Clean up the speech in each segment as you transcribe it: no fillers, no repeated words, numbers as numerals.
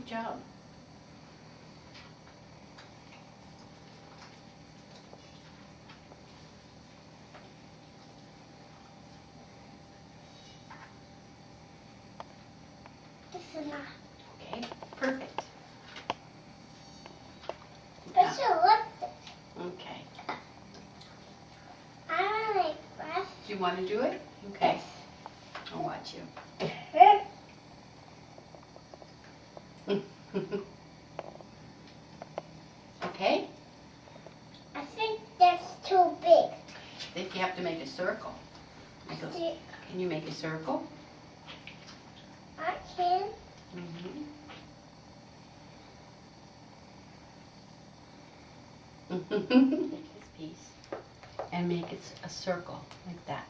Good job. This is not. Okay, perfect. But you look. Okay. I want to make breath. Do you want to do it? Okay. I'll watch you. Okay? I think that's too big. I think you have to make a circle. See, Can you make a circle? I can. Take this piece and make it a circle like that.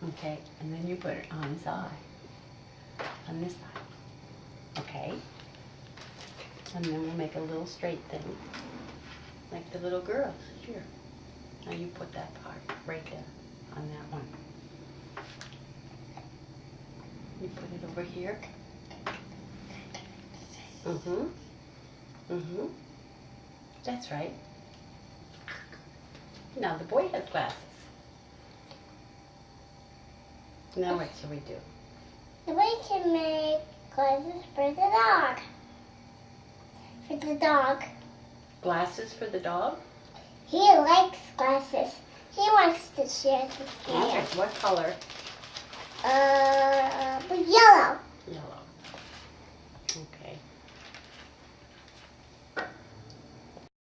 Okay, and then you put it on his eye, on this side. Okay, and then we'll make a little straight thing, like the little girls here. Now you put that part right there on that one. You put it over here. That's right. Now the boy has glasses. Now what shall we do? We can make glasses for the dog. For the dog. Glasses for the dog? He likes glasses. He wants to share the Okay. What color? yellow. Yellow.